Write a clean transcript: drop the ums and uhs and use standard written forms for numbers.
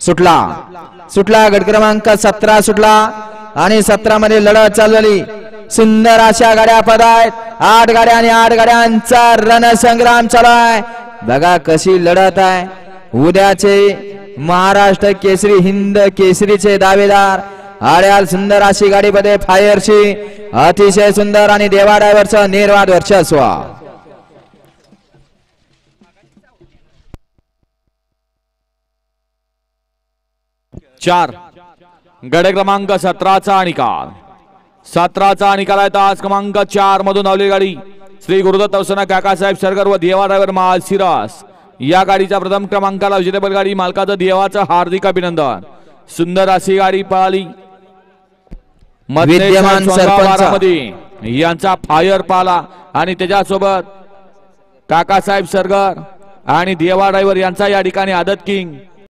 सुटला सुटला गट क्रमांक 17 सुटला आणि 17 मध्ये लढत चालली. सुंदर अशा गाड्या पदायत. 8 गाड्या आणि 8 गाड्यांचा रणसंग्राम चालू आहे. बघा कशी लढत आहे. उद्याचे महाराष्ट्र केसरी हिंद केसरीचे दावेदार आड्याल सुंदर अशी गाडी मध्ये फायरची अतिशय सुंदर आणि देवा ड्रायव्हरचं निर्वाद वर्चस्व. 4 गड क्रमांक 17चा निकाल. 17चा निकाल आहे. तास क्रमांक 4 मधून आवली गाडी श्री गुरुदत्त अवसना काकासाहेब सरगर व देवा ड्रायव्हर मालसिरास या गाडीचा प्रथम क्रमांकाला विजेतेपद गाडी मालकाचं देवाचं हार्दिक अभिनंदन. सुंदर अशी गाडी पळाली. विद्यमान सरपंच यांचा फायर पाला आणि त्याच्यासोबत काकासाहेब सरगर आणि देवा ड्रायव्हर यांचा या ठिकाणी आदत किंग